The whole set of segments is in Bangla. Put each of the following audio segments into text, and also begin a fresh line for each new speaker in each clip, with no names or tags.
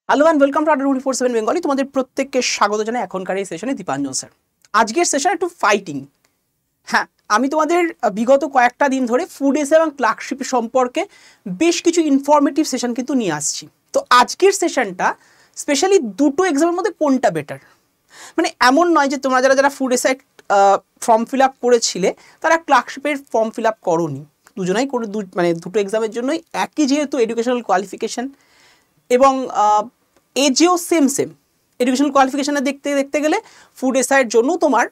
হ্যালো অ্যান্ড ওয়েলকাম টু আড্ডা 24/7 বেঙ্গলি। তোমাদের প্রত্যেককে স্বাগত জানাই এখনকার এই সেশনে। দীপাঞ্জন স্যার, আজকের সেশন একটু ফাইটিং। হ্যাঁ, আমি তোমাদের বিগত কয়েকটা দিন ধরে ফুড এসে এবং ক্লার্কশিপ সম্পর্কে বেশ কিছু ইনফরমেটিভ সেশন কিন্তু নিয়ে আসছি। তো আজকের সেশনটা স্পেশালি দুটো এক্সামের মধ্যে কোনটা বেটার, মানে এমন নয় যে তোমরা যারা যারা ফুড এসে ফর্ম ফিল আপ করেছিলে তারা ক্লার্কশিপের ফর্ম ফিল আপ করোনি, দুজনাই করে মানে দুটো এক্সামের জন্যই একই যেহেতু এডুকেশনাল কোয়ালিফিকেশান এবং এজেও সেম এডুকেশনাল কোয়ালিফিকেশানে দেখতে গেলে ফুড এসআইয়ের জন্য তোমার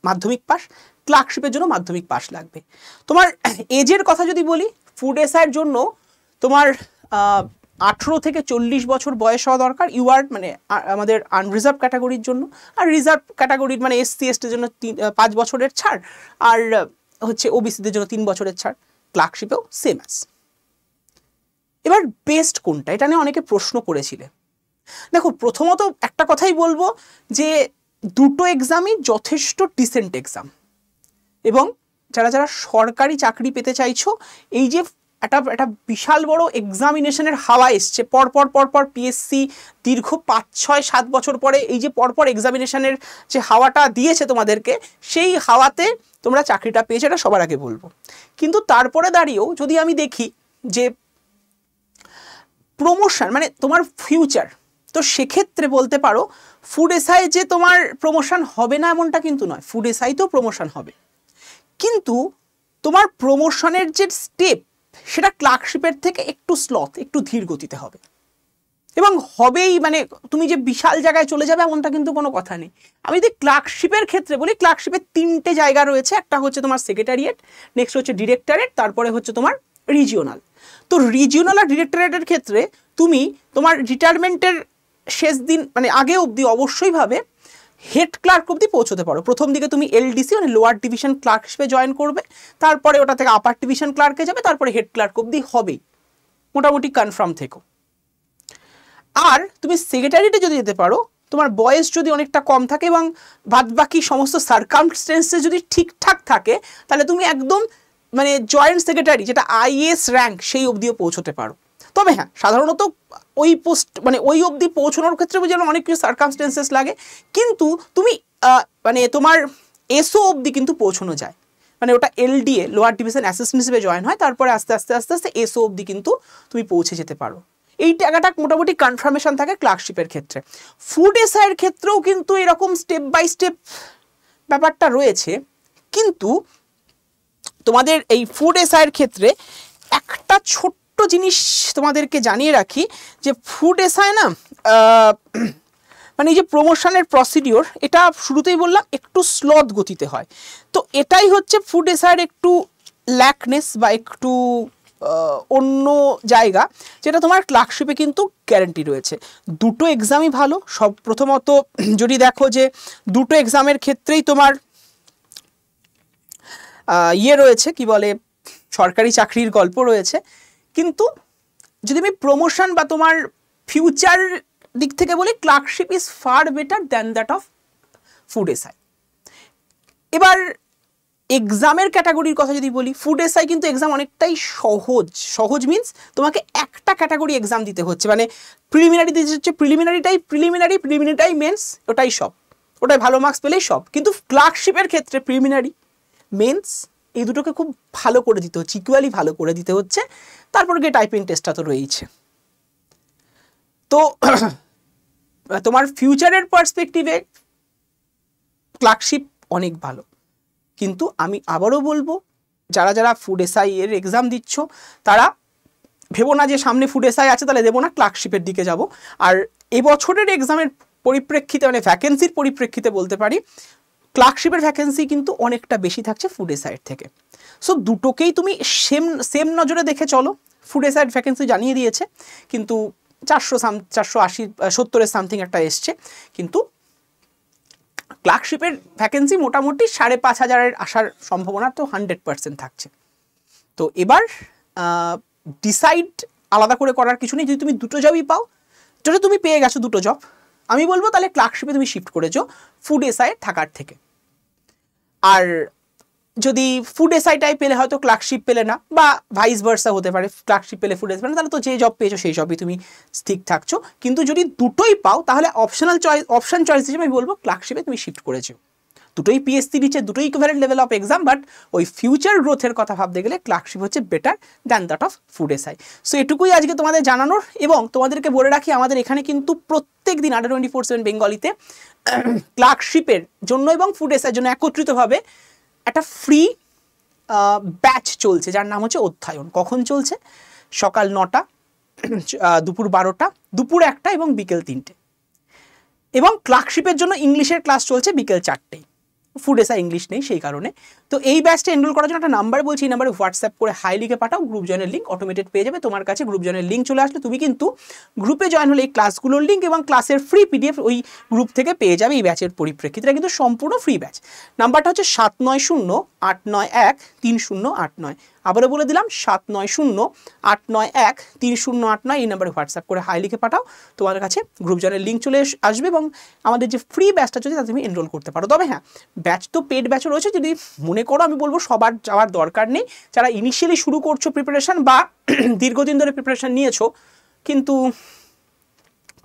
মাধ্যমিক পাস, ক্লার্কশিপের জন্য মাধ্যমিক পাস লাগবে। তোমার এজের কথা যদি বলি, ফুড এসআইয়ের জন্য তোমার 18 থেকে 40 বছর বয়স হওয়া দরকার। ইউআর মানে আমাদের আনরিজার্ভ ক্যাটাগরির জন্য, আর রিজার্ভ ক্যাটাগরির মানে এসসি এসটির জন্য 5 বছরের ছাড়, আর হচ্ছে ওবিসিদের জন্য 3 বছরের ছাড়। ক্লার্কশিপেও সেম অ্যাজ। এবার বেস্ট কোনটা, এটা নিয়ে অনেকে প্রশ্ন করেছিলে। দেখো, প্রথমত একটা কথাই বলবো যে দুটো এক্সামই যথেষ্ট ডিসেন্ট এক্সাম, এবং যারা যারা সরকারি চাকরি পেতে চাইছো, এই যে একটা বিশাল বড় এক্সামিনেশনের হাওয়া এসছে পরপর পিএসসি দীর্ঘ 5-6-7 বছর পরে এই যে পরপর এক্সামিনেশনের যে হাওয়াটা দিয়েছে তোমাদেরকে, সেই হাওয়াতে তোমরা চাকরিটা পেয়েছো, এটা সবার আগে বলবো। কিন্তু তারপরে দাঁড়িয়েও যদি আমি দেখি যে প্রমোশন মানে তোমার ফিউচার, তো সেক্ষেত্রে বলতে পারো ফুড এসআই যে তোমার প্রমোশন হবে না এমনটা কিন্তু নয়, ফুড এসআই তো প্রমোশন হবে, কিন্তু তোমার প্রমোশনের যে স্টেপ সেটা ক্লার্কশিপের থেকে একটু একটু ধীর গতিতে হবে, এবং হবেই। মানে তুমি যে বিশাল জায়গায় চলে যাবে এমনটা কিন্তু কোনো কথা নেই। আমি যদি ক্লার্কশিপের ক্ষেত্রে বলি, ক্লার্কশিপের 3টে জায়গা রয়েছে। একটা হচ্ছে তোমার সেক্রেটারিয়েট, নেক্সট হচ্ছে ডিরেক্টরেট, তারপরে হচ্ছে তোমার রিজিওনাল। তো রিজিওনাল আর ডিরেক্টরেটের ক্ষেত্রে তুমি তোমার রিটায়ারমেন্টের শেষ দিন মানে আগে অবধি অবশ্যই ভাবে হেড ক্লার্ক অবধি পৌঁছতে পারো। প্রথম দিকে তুমি এলডিসি মানে লোয়ার ডিভিশন ক্লার্ক হিসেবে জয়েন করবে, তারপরে ওটা থেকে আপার ডিভিশন ক্লার্কে যাবে, তারপরে হেড ক্লার্ক অবধি হবেই, মোটামুটি কনফার্ম থেকো। আর তুমি সেক্রেটারিতে যদি যেতে পারো, তোমার বয়স যদি অনেকটা কম থাকে এবং বাদবাকি সমস্ত সার্কামস্টেন্সে যদি ঠিকঠাক থাকে, তাহলে তুমি একদম মানে জয়েন্ট সেক্রেটারি যেটা আইএস র্যাঙ্ক সেই অবধিও পৌঁছতে পারো। তবে হ্যাঁ, সাধারণত ওই পোস্ট মানে ওই অবধি পৌঁছানোর ক্ষেত্রে যেন অনেক কিছু সার্কামস্টেন্সেস লাগে, কিন্তু তুমি মানে তোমার এসও অবধি কিন্তু পৌঁছানো যায়। মানে ওটা এলডিএ লোয়ার ডিভিশন অ্যাসিস্ট্যান্ট হিসেবে জয়েন হয়, তারপরে আস্তে আস্তে এসও অবধি কিন্তু তুমি পৌঁছে যেতে পারো। এই টাকাটা মোটামুটি কনফার্মেশন থাকে ক্লার্কশিপের ক্ষেত্রে। ফুড এসআইয়ের ক্ষেত্রেও কিন্তু এরকম স্টেপ বাই স্টেপ ব্যাপারটা রয়েছে, কিন্তু তোমাদের এই ফুড এসআইয়ের ক্ষেত্রে একটা ছোট্ট জিনিস তোমাদেরকে জানিয়ে রাখি যে ফুড এসআই না মানে এই যে প্রমোশনের প্রসিডিওর, এটা শুরুতেই বললাম একটু স্লথ গতিতে হয়। তো এটাই হচ্ছে ফুড এসআইয়ের একটু ল্যাকনেস বা একটু অন্য জায়গা, যেটা তোমার ক্লার্কশিপে কিন্তু গ্যারান্টি রয়েছে। দুটো এক্সামই ভালো। প্রথমত যদি দেখো যে দুটো এক্সামের ক্ষেত্রেই তোমার রয়েছে কি বলে সরকারি চাকরির গল্প রয়েছে, কিন্তু যদি আমি প্রমোশন বা তোমার ফিউচার দিক থেকে বলি, clerkship is far better than that of food SI. এবার এক্সামের ক্যাটাগরির কথা যদি বলি, ফুড এসআই কিন্তু এক্সাম অনেকটাই সহজ মিনস তোমাকে একটা ক্যাটাগরি এক্সাম দিতে হচ্ছে, মানে প্রিলিমিনারি দিতে হচ্ছে, প্রিলিমিনারিটাই মেন্স, ওটাই ভালো মার্কস পেলেই সব। কিন্তু ক্লার্কশিপের ক্ষেত্রে প্রিলিমিনারি মেন্স এই দুটোকে খুব ভালো করে দিতে হচ্ছে, ইকুয়ালি ভালো করে দিতে হচ্ছে, তারপর গিয়ে টাইপিং টেস্টটা তো রয়েছে। তো তোমার ফিউচারের পার্সপেক্টিভে ক্লার্কশিপ অনেক ভালো, কিন্তু আমি আবারও বলবো যারা যারা ফুড এসআই এর এক্সাম দিচ্ছ তারা ভেবো না যে সামনে ফুড এসআই আছে তাহলে দেবো না, ক্লার্কশিপের দিকে যাব। আর এবছরের এক্সামের পরিপ্রেক্ষিতে মানে ভ্যাকেন্সির পরিপ্রেক্ষিতে বলতে পারি ক্লার্কশিপের ভ্যাকেন্সি কিন্তু অনেকটা বেশি থাকছে ফুড এসআইয়ের থেকে। সো দুটোকেই তুমি সেম নজরে দেখে চলো। ফুড এসআইয়ের ভ্যাকেন্সি জানিয়ে দিয়েছে, কিন্তু 480-70 সামথিং একটা এসছে, কিন্তু ক্লার্কশিপের ভ্যাকেন্সি মোটামুটি 5,500 আসার সম্ভাবনা তো 100% থাকছে। তো এবার ডিসাইড আলাদা করে করার কিছু নেই। যদি তুমি দুটো জবই পাও, যদি তুমি পেয়ে গেছো দুটো জব, আমি বলবো তাহলে ক্লার্কশিপে তুমি শিফট করেছো ফুড এসআই থাকার থেকে। আর যদি ফুড এসআইটাই পেলে হয়তো ক্লার্কশিপ পেলে না, বা ভাইস ভার্সা হতে পারে, ক্লার্কশিপ পেলে ফুড এসআই, তাহলে তো যে জব পেয়েছো সেই জবই তুমি স্থির থাকছো। কিন্তু যদি দুটোই পাও তাহলে অপশন চয়েস হিসেবে আমি বলবো ক্লার্কশিপে তুমি শিফট করেছো। দুটোই পিএসসি নিচে, দুটোই equivalent level of exam, but ওই ফিউচার গ্রোথের কথা ভাবতে গেলে ক্লার্কশিপ হচ্ছে better than that of food SI. So এটুকুই আজকে তোমাদের জানানোর। এবং তোমাদেরকে বলে রাখি, আমাদের এখানে কিন্তু প্রত্যেক দিন আন্ডার 24/7 বেঙ্গলিতে ক্লার্কশিপের জন্য এবং ফুড এসআইয়ের জন্য একত্রিতভাবে একটা ফ্রি ব্যাচ চলছে, যার নাম হচ্ছে অধ্যায়ন। কখন চলছে? সকাল 9টা, দুপুর 12টা, দুপুর 1টা এবং বিকেল 3টে। এবং ক্লার্কশিপের জন্য ইংলিশের ক্লাস চলছে বিকেল 4টেই। ফুড এসআই ইংলিশ নেই সেই কারণে। তো এই ব্যাচটা এনরোল করার জন্য একটা নাম্বার বলছি, এই নাম্বারে হোয়াটসঅ্যাপ করে হাই লিখে পাঠাও, গ্রুপ জয়েনের লিঙ্ক অটোমেটেড পেয়ে যাবে তোমার কাছে। গ্রুপ জয়েনের লিঙ্ক চলে আসলে তুমি কিন্তু গ্রুপে জয়েন হলে এই ক্লাসগুলোর লিঙ্ক এবং ক্লাসের ফ্রি পিডিএফ ওই গ্রুপ থেকে পেয়ে যাবে এই ব্যাচের পরিপ্রেক্ষিতে। এটা কিন্তু সম্পূর্ণ ফ্রি ব্যাচ। নাম্বারটা হচ্ছে 7908913089। আবারও বলে দিলাম 7908913089। এই নাম্বারে হোয়াটসঅ্যাপ করে হাই লিখে পাঠাও, তোমার কাছে গ্রুপ জয়েনের লিঙ্ক চলে আসবে এবং আমাদের যে ফ্রি ব্যাচটা চলছে তাতে তুমি এনরোল করতে পারো। তবে হ্যাঁ, ব্যাচ তো পেড ব্যাচও রয়েছে, যদি মনে করো, আমি বলবো সবার যাওয়ার দরকার নেই। যারা ইনিশিয়ালি শুরু করছো প্রিপারেশন বা দীর্ঘদিন ধরে প্রিপারেশন নিয়েছো কিন্তু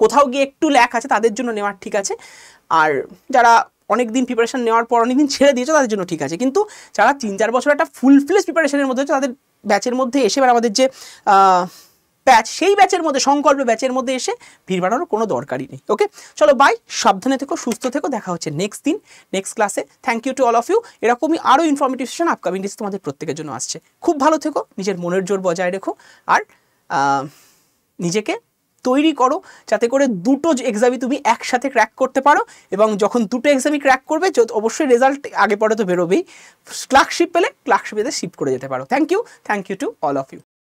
কোথাও গিয়ে একটু ল্যাক আছে, তাদের জন্য নেওয়ার ঠিক আছে। আর যারা অনেক দিন প্রিপারেশন নেওয়ার পর অনেক দিন ছেড়ে দিয়েছো তাদের জন্য ঠিক আছে। কিন্তু যারা 3-4 বছর একটা ফুল ফ্লেজ প্রিপারেশনের মধ্যে হচ্ছে, তাদের ব্যাচের মধ্যে এসে এবার আমাদের যে ব্যাচ, সেই ব্যাচের মধ্যে, সংকল্প ব্যাচের মধ্যে এসে ভিড় বাড়ানোর কোনো দরকারই নেই। ওকে, চলো বাই, সাবধানে থেকো, সুস্থ থেকো, দেখা হচ্ছে নেক্সট দিন, নেক্সট ক্লাসে। Thank you to all of you. এরকমই আরও ইনফরমেটিভ সেশন আপকামিং ডেজ তোমাদের প্রত্যেকের জন্য আসছে। খুব ভালো থেকো, নিজের মনের জোর বজায় রেখো, আর নিজেকে তৈরি করো যাতে করে দুটো এক্সামই তুমি একসাথে ক্র্যাক করতে পারো। এবং যখন দুটো এক্সামই ক্র্যাক করবে, অবশ্যই রেজাল্ট আগে পরে তো বেরোবেই, ক্লার্কশিপ পেলে ক্লার্কশিপে শিফট করে যেতে পারো। Thank you to all of you.